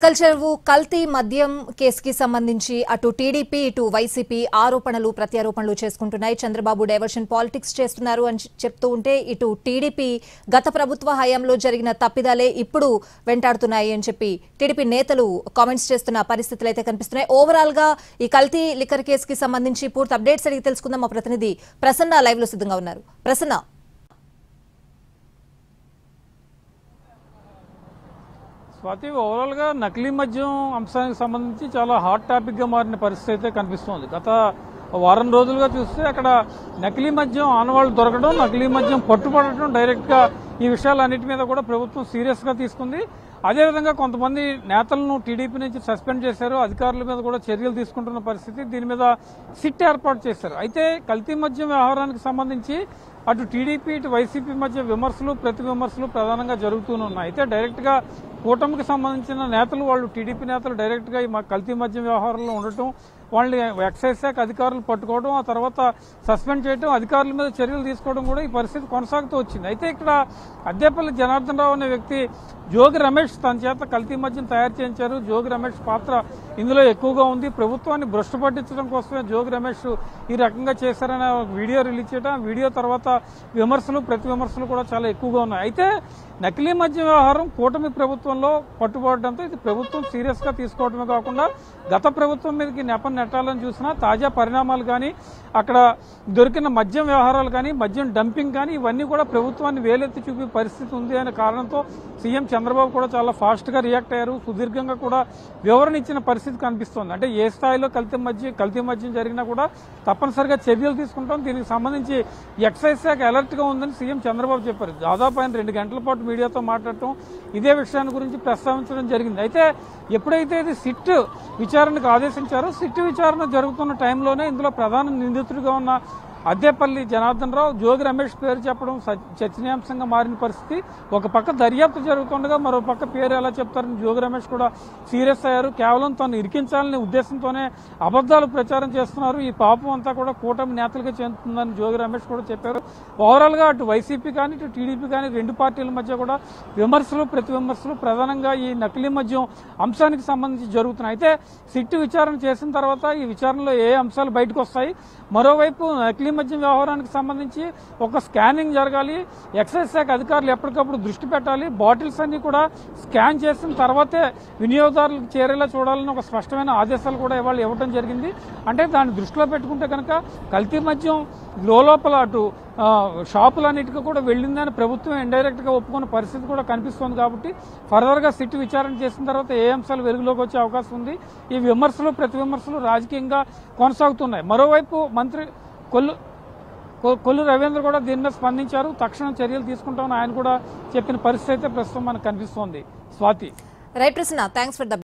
కల్చర్వు కల్తీ మద్యం కేసుకి సంబంధించి అటు టీడీపీ ఇటు వైసీపీ ఆరోపణలు ప్రత్యారోపణలు చేసుకుంటున్నాయి. చంద్రబాబు డైవర్షన్ పాలిటిక్స్ చేస్తున్నారు అని చెప్తూ ఉంటే ఇటు టీడీపీ గత ప్రభుత్వ హయాంలో జరిగిన తప్పిదాలే ఇప్పుడు వెంటాడుతున్నాయి అని చెప్పి టీడీపీ నేతలు కామెంట్స్ చేస్తున్న పరిస్థితులు అయితే కనిపిస్తున్నాయి. ఓవరాల్ గా ఈ కల్తీ లిక్కర్ కేసుకి సంబంధించి పూర్తి అప్డేట్స్ అడిగి తెలుసుకుందాం. మా ప్రతినిధి ప్రసన్న లైవ్ లో సిద్ధంగా ఉన్నారు. ప్రసన్న, స్వాతి, ఓవరాల్గా నకిలీ మద్యం అంశానికి సంబంధించి చాలా హాట్ టాపిక్గా మారిన పరిస్థితి అయితే కనిపిస్తోంది. గత వారం రోజులుగా చూస్తే అక్కడ నకిలీ మద్యం ఆనవాళ్లు దొరకడం, నకిలీ మద్యం పట్టుబడటం, డైరెక్ట్గా ఈ విషయాలన్నిటి మీద కూడా ప్రభుత్వం సీరియస్గా తీసుకుంది. అదేవిధంగా కొంతమంది నేతలను టీడీపీ నుంచి సస్పెండ్ చేశారు, అధికారుల మీద కూడా చర్యలు తీసుకుంటున్న పరిస్థితి. దీని మీద సిట్ ఏర్పాటు చేశారు. అయితే కల్తీ మద్యం వ్యవహారానికి సంబంధించి అటు టీడీపీ ఇటు వైసీపీ మధ్య విమర్శలు ప్రతి విమర్శలు ప్రధానంగా జరుగుతూనే ఉన్నాయి. అయితే డైరెక్ట్గా కూటమికి సంబంధించిన నేతలు, వాళ్ళు టీడీపీ నేతలు డైరెక్ట్గా ఈ కల్తీ మద్యం వ్యవహారంలో ఉండటం, వాళ్ళని ఎక్సైజ్ శాఖ అధికారులు పట్టుకోవడం, ఆ తర్వాత సస్పెండ్ చేయడం, అధికారుల మీద చర్యలు తీసుకోవడం కూడా ఈ పరిస్థితి కొనసాగుతూ వచ్చింది. అయితే ఇక్కడ అద్దేపల్లి జనార్దన్ రావు అనే వ్యక్తి జోగి రమేష్ తన చేత కల్తీ మద్యం తయారు చేయించారు. జోగి రమేష్ పాత్ర ఇందులో ఎక్కువగా ఉంది. ప్రభుత్వాన్ని భ్రష్టు పట్టించడం కోసమే జోగి రమేష్ ఈ రకంగా చేశారనే వీడియో రిలీజ్ చేయడం, వీడియో తర్వాత విమర్శలు ప్రతి విమర్శలు కూడా చాలా ఎక్కువగా ఉన్నాయి. అయితే నకిలీ మద్యం వ్యవహారం కూటమి ప్రభుత్వంలో పట్టుబడడంతో ఇది ప్రభుత్వం సీరియస్ గా తీసుకోవడమే కాకుండా గత ప్రభుత్వం మీదకి నెపం నెట్టాలని చూసినా తాజా పరిణామాలు కానీ, అక్కడ దొరికిన మద్యం వ్యవహారాలు కానీ, మద్యం డంపింగ్ కానీ, ఇవన్నీ కూడా ప్రభుత్వాన్ని వేలెత్తి చూపే పరిస్థితి ఉంది అనే కారణంతో సీఎం చంద్రబాబు కూడా చాలా ఫాస్ట్ గా రియాక్ట్ అయ్యారు. సుదీర్ఘంగా కూడా వివరణ ఇచ్చిన పరిస్థితి కనిపిస్తోంది. అంటే ఏ స్థాయిలో కల్తీ మద్యం జరిగినా కూడా తప్పనిసరిగా చర్యలు తీసుకుంటాం, దీనికి సంబంధించి ఎక్సైజ్ శాఖ అలర్ట్ గా ఉందని సీఎం చంద్రబాబు చెప్పారు. దాదాపు ఆయన 2 గంటల పాటు మీడియాతో మాట్లాడటం, ఇదే విషయాన్ని గురించి ప్రస్తావించడం జరిగింది. అయితే ఎప్పుడైతే ఇది సిట్ విచారణకు ఆదేశించారో, సిట్ విచారణ జరుగుతున్న టైంలోనే ఇందులో ప్రధాన నిందితుడిగా ఉన్న అద్దేపల్లి జనార్దన్ రావు, జోగి రమేష్ పేరు చెప్పడం చర్చనీయాంశంగా మారిన పరిస్థితి. ఒక పక్క దర్యాప్తు జరుగుతుండగా మరో పక్క పేరు ఎలా చెప్తారని జోగి రమేష్ కూడా సీరియస్ అయ్యారు. కేవలం తను ఇరికించాలనే ఉద్దేశంతోనే అబద్దాలు ప్రచారం చేస్తున్నారు, ఈ పాపం అంతా కూడా కూటమి నేతలుగా చెందుతుందని జోగి రమేష్ కూడా చెప్పారు. ఓవరాల్ గా అటు వైసీపీ కానీ ఇటు టీడీపీ కానీ రెండు పార్టీల మధ్య కూడా విమర్శలు ప్రతి విమర్శలు ప్రధానంగా ఈ నకిలీ మద్యం అంశానికి సంబంధించి జరుగుతున్నాయి. అయితే సిట్ విచారణ చేసిన తర్వాత ఈ విచారణలో ఏ అంశాలు బయటకు వస్తాయి, మరోవైపు నకిలీ మద్యం వ్యవహారానికి సంబంధించి ఒక స్కానింగ్ జరగాలి, ఎక్సైజ్ శాఖ అధికారులు ఎప్పటికప్పుడు దృష్టి పెట్టాలి, బాటిల్స్ అన్ని కూడా స్కాన్ చేసిన తర్వాతే వినియోగదారులకు చేరేలా చూడాలని ఒక స్పష్టమైన ఆదేశాలు కూడా ఇవాళ ఇవ్వడం జరిగింది. అంటే దాన్ని దృష్టిలో పెట్టుకుంటే కనుక కల్తీ మద్యం లోపల అటు షాపులన్నిటికీ కూడా వెళ్ళిందని ప్రభుత్వం ఇండైరెక్ట్ గా ఒప్పుకున్న పరిస్థితి కూడా కనిపిస్తోంది. కాబట్టి ఫర్దర్ గా సిట్ విచారణ చేసిన తర్వాత ఏ అంశాలు వెలుగులోకి వచ్చే అవకాశం ఉంది. ఈ విమర్శలు ప్రతి విమర్శలు రాజకీయంగా కొనసాగుతున్నాయి. మరోవైపు మంత్రి కొల్లు రవీంద్ర కూడా దీని మీద స్పందించారు. తక్షణం చర్యలు తీసుకుంటామని ఆయన కూడా చెప్పిన పరిస్థితి అయితే ప్రస్తుతం మనకు కనిపిస్తోంది. Swathi, right Prasanna, thanks for the